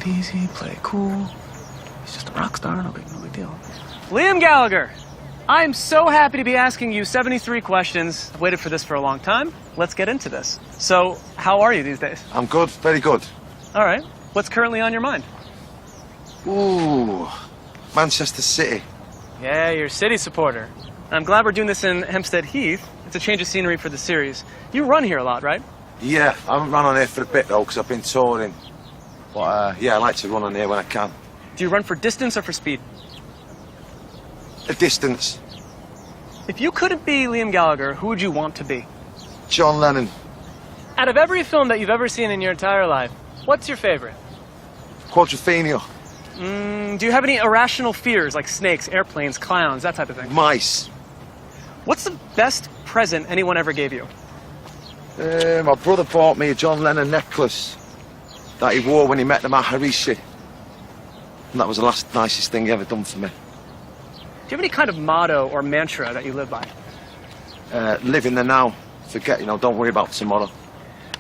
it easy, play it cool. He's just a rock star, no big deal. Liam Gallagher, I'm so happy to be asking you 73 questions. I've waited for this for a long time. Let's get into this. So, how are you these days? I'm good, very good. All right. What's currently on your mind? Ooh, Manchester City. Yeah, you're a City supporter. I'm glad we're doing this in Hempstead Heath. It's a change of scenery for the series. You run here a lot, right? Yeah, I haven't run on here for a bit though, because I've been touring. But yeah, I like to run on here when I can. Do you run for distance or for speed? A distance. If you couldn't be Liam Gallagher, who would you want to be? John Lennon. Out of every film that you've ever seen in your entire life, what's your favorite? Quadrophenia. Do you have any irrational fears like snakes, airplanes, clowns, that type of thing? Mice. What's the best present anyone ever gave you? My brother bought me a John Lennon necklace that he wore when he met the Maharishi. And that was the nicest thing he ever done for me. Do you have any kind of motto or mantra that you live by? Live in the now. Forget, don't worry about tomorrow.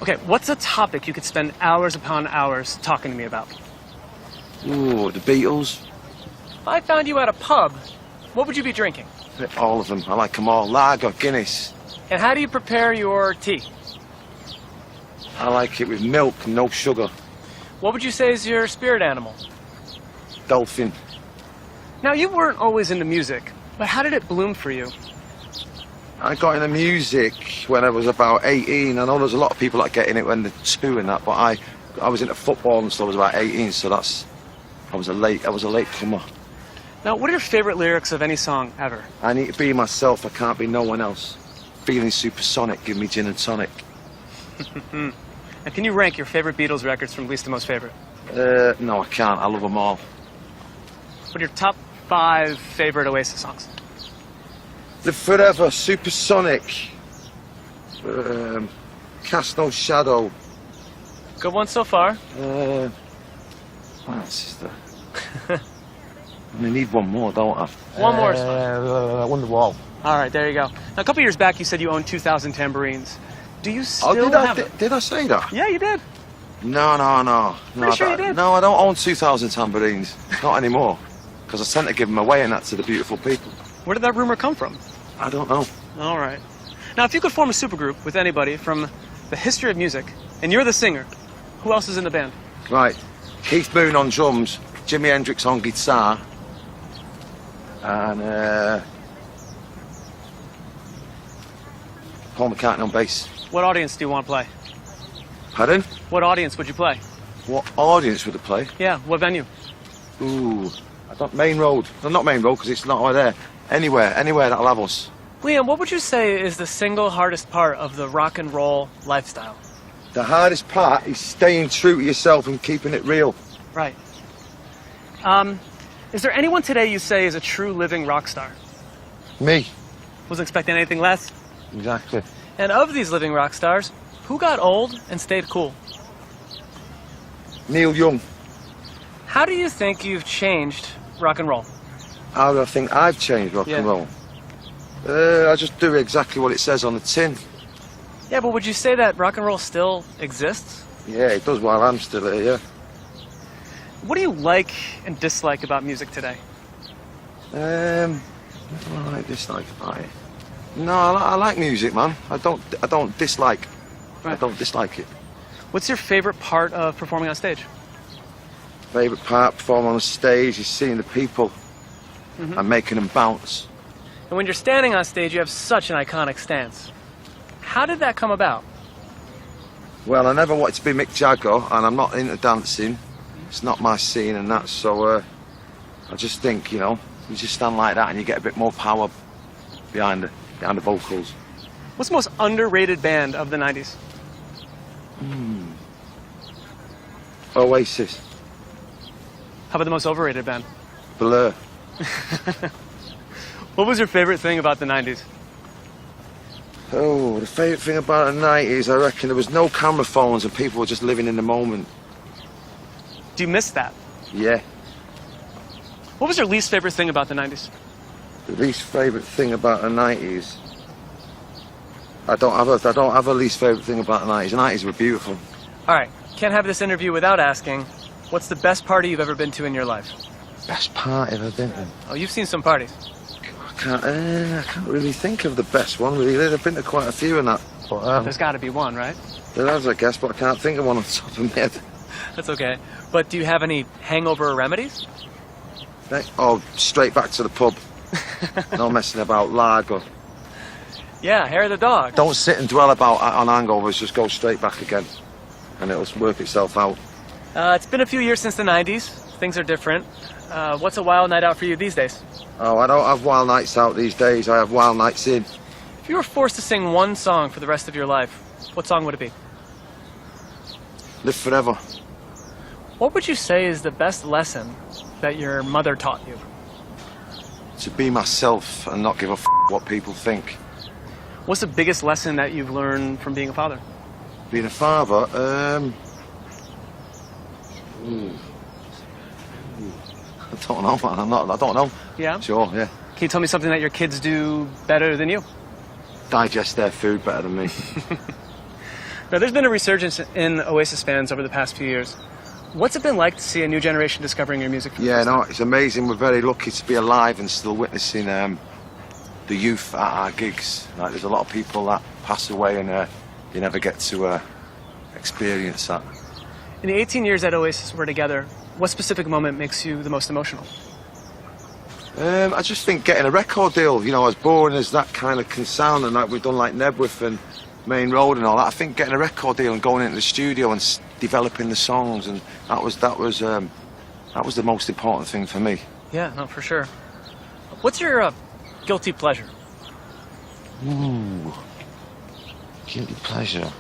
Okay, what's a topic you could spend hours upon hours talking to me about? Ooh, the Beatles. If I found you at a pub, what would you be drinking? All of them. I like them all. Lager, Guinness. And how do you prepare your tea? I like it with milk and no sugar. What would you say is your spirit animal? Dolphin. Now, you weren't always into music, but how did it bloom for you? I got into music when I was about 18. I know there's a lot of people that get in it when they're 2 and that, but I was into football and stuff. I was about 18, so I was a late comer. Now, what are your favorite lyrics of any song ever? I need to be myself. I can't be no one else. Feeling supersonic. Give me gin and tonic. And can you rank your favorite Beatles records from least to most favorite? No, I can't. I love them all. What are your top 5 favorite Oasis songs? Live Forever, Supersonic, Cast No Shadow. Good one so far. I need one more, don't I? One more is fine. Wonderwall. All right, there you go. Now, a couple years back, you said you owned 2,000 tambourines. Do you still have them? Did I say that? Yeah, you did. No. Pretty sure you did. No, I don't own 2,000 tambourines. Not anymore. Because I tend to give them away and that to the beautiful people. Where did that rumor come from? I don't know. All right. Now, if you could form a supergroup with anybody from the history of music, and you're the singer, who else is in the band? Right. Keith Moon on drums, Jimi Hendrix on guitar, and Paul McCartney on bass. What audience do you want to play? Pardon? What audience would you play? What audience would I play? Yeah, what venue? Ooh, Main Road. No, not Main Road, because it's not right there. Anywhere that'll have us. Liam, what would you say is the single hardest part of the rock and roll lifestyle? The hardest part is staying true to yourself and keeping it real. Right. Is there anyone today you say is a true living rock star? Me. Wasn't expecting anything less. Exactly. And of these living rock stars, who got old and stayed cool? Neil Young. How do you think you've changed rock and roll? How do I think I've changed rock and roll? I just do exactly what it says on the tin. Yeah, but would you say that rock and roll still exists? Yeah, it does while I'm still here, yeah. What do you like and dislike about music today? What do I like, dislike about it? No, I like music, man. I don't dislike. Right. I don't dislike it. What's your favorite part of performing on stage? Favorite part performing on stage is seeing the people and making them bounce. And when you're standing on stage, you have such an iconic stance. How did that come about? Well, I never wanted to be Mick Jagger, and I'm not into dancing. It's not my scene and that, so I just think, you just stand like that and you get a bit more power behind the vocals. What's the most underrated band of the 90s? Oasis. How about the most overrated band? Blur. What was your favorite thing about the 90s? Oh, the favourite thing about the 90s, I reckon there was no camera phones and people were just living in the moment. Do you miss that? Yeah. What was your least favorite thing about the 90s? The least favourite thing about the 90s? I don't have a least favourite thing about the 90s. The 90s were beautiful. All right, can't have this interview without asking, What's the best party you've ever been to in your life? Best party I've been to? Oh, you've seen some parties. I can't really think of the best one, really. I've been to quite a few and that. But, There's got to be one, right? there has, I guess, but I can't think of one on the top of my head. That's okay. But do you have any hangover remedies? Oh, straight back to the pub. No messing about, lager. Yeah, hair of the dog. Don't sit and dwell about on hangovers, just go straight back again. And it'll work itself out. It's been a few years since the 90s. Things are different. What's a wild night out for you these days? Oh, I don't have wild nights out these days. I have wild nights in. If you were forced to sing one song for the rest of your life, what song would it be? Live forever. What would you say is the best lesson that your mother taught you? To be myself and not give a what people think. What's the biggest lesson that you've learned from being a father? Being a father, I don't know, man. I don't know. Yeah? Sure, yeah. Can you tell me something that your kids do better than you? Digest their food better than me. Now, there's been a resurgence in Oasis fans over the past few years. What's it been like to see a new generation discovering your music? Yeah, no, it's amazing. We're very lucky to be alive and still witnessing the youth at our gigs. Like, there's a lot of people that pass away and you never get to experience that. In the 18 years that Oasis were together, what specific moment makes you the most emotional? I just think getting a record deal, you know, as boring as that kind of can sound, and like we've done like Nebworth and Main Road and all that, I think getting a record deal and going into the studio and developing the songs, and that was the most important thing for me. Yeah, no, for sure. What's your guilty pleasure? Ooh, guilty pleasure.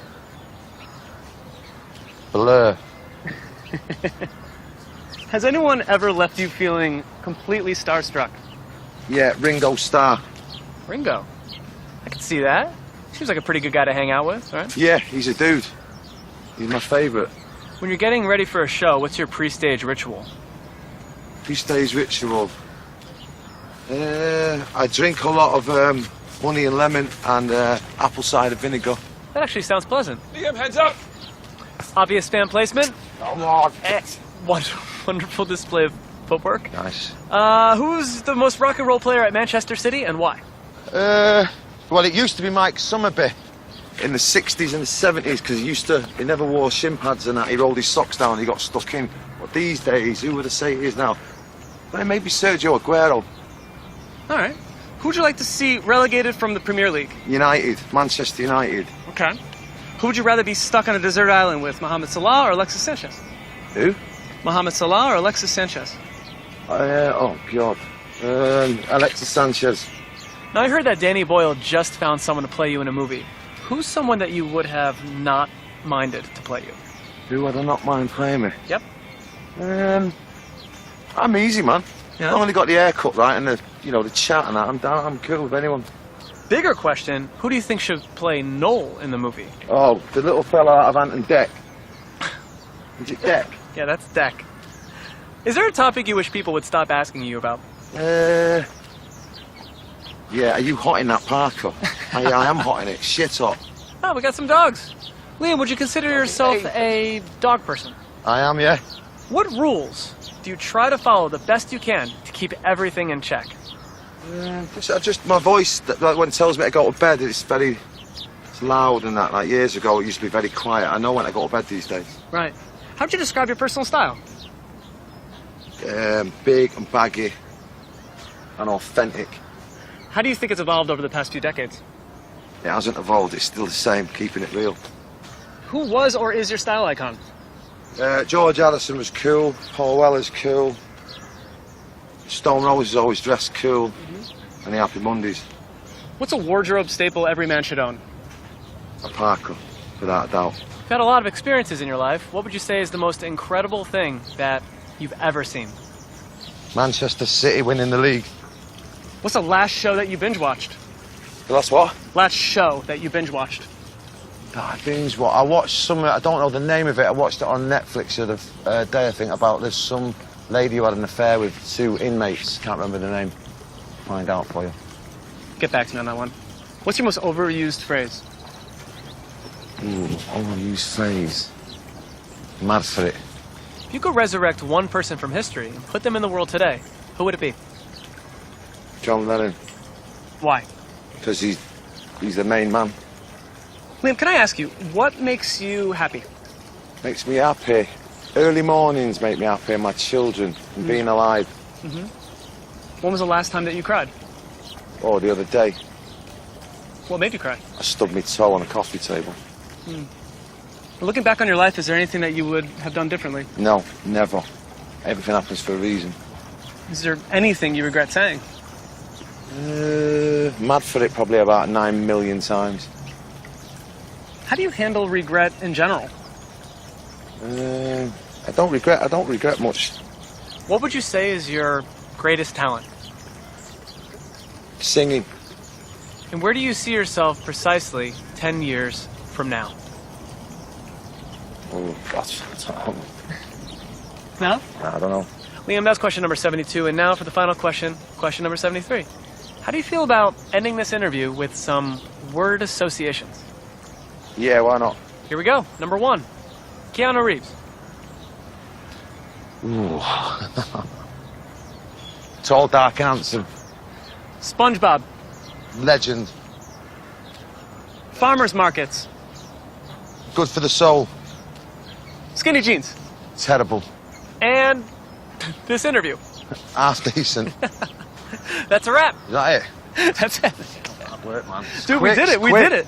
Blur. Has anyone ever left you feeling completely starstruck? Yeah, Ringo Starr. Ringo. I can see that. Seems like a pretty good guy to hang out with, right? Yeah, he's a dude. He's my favourite. When you're getting ready for a show, what's your pre-stage ritual? Pre-stage ritual. I drink a lot of honey and lemon and apple cider vinegar. That actually sounds pleasant. Liam, heads up! Obvious fan placement. Come on. Wonderful display of footwork. Nice. Who's the most rock and roll player at Manchester City and why? Well, it used to be Mike Summerby in the 60s and the 70s, because he never wore shin pads and that. He rolled his socks down and he got stuck in. But these days, who would I say he is now? Well, maybe Sergio Aguero. All right. Who'd you like to see relegated from the Premier League? United, Manchester United. Okay. Who would you rather be stuck on a desert island with, Mohamed Salah or Alexis Sanchez? Who? Mohamed Salah or Alexis Sanchez? Oh, God. Alexis Sanchez. Now, I heard that Danny Boyle just found someone to play you in a movie. Who's someone that you would have not minded to play you? Who would I not mind playing me? Yep. I'm easy, man. Yeah? I've only got the haircut right and the chat and that. I'm cool with anyone. Bigger question, who do you think should play Noel in the movie? Oh, the little fella out of Ant and Dec. Is it Dec? Yeah, that's Deck. Is there a topic you wish people would stop asking you about? Yeah, are you hot in that Parker? I am hot in it. Shit hot. Oh, we got some dogs. Liam, would you consider yourself a dog person? I am, yeah. What rules do you try to follow the best you can to keep everything in check? Just my voice, like when it tells me to go to bed, it's loud and that. Like years ago, it used to be very quiet. I know when I go to bed these days. Right. How'd you describe your personal style? Big and baggy and authentic. How do you think it's evolved over the past few decades? It hasn't evolved, it's still the same, keeping it real. Who was or is your style icon? George Harrison was cool, Paul Weller's cool, Stone Roses always dressed cool, and the Happy Mondays. What's a wardrobe staple every man should own? A Parker, without a doubt. You've had a lot of experiences in your life. What would you say is the most incredible thing that you've ever seen? Manchester City winning the league. What's the last show that you binge-watched? The last what? Last show that you binge-watched? I watched some, I don't know the name of it, I watched it on Netflix the other day, I think, about there's some lady who had an affair with two inmates. Can't remember the name. Find out for you. Get back to me on that one. What's your most overused phrase? Ooh, overused phrase. Mad for it. If you could resurrect one person from history and put them in the world today, who would it be? John Lennon, Why? because he's the main man. Liam, can I ask you, what makes you happy? Makes me happy. Early mornings make me happy, and my children, and being alive. When was the last time that you cried? Oh, the other day, What made you cry? I stubbed my toe on a coffee table. Looking back on your life, is there anything that you would have done differently? No, never. Everything happens for a reason. Is there anything you regret saying? Mad for it probably about 9 million times. How do you handle regret in general? I don't regret much. What would you say is your greatest talent? Singing. And where do you see yourself precisely 10 years from now? Oh, God. No? I don't know. Liam, that's question number 72. And now for the final question, question number 73. How do you feel about ending this interview with some word associations? Yeah, why not? Here we go. Number 1, Keanu Reeves. Ooh. Tall, dark, and handsome. SpongeBob. Legend. Farmers markets. Good for the soul. Skinny jeans. Terrible. And this interview. Half decent. That's a wrap. Is that it? That's it. Hard work, man. Dude, we did it. We did it.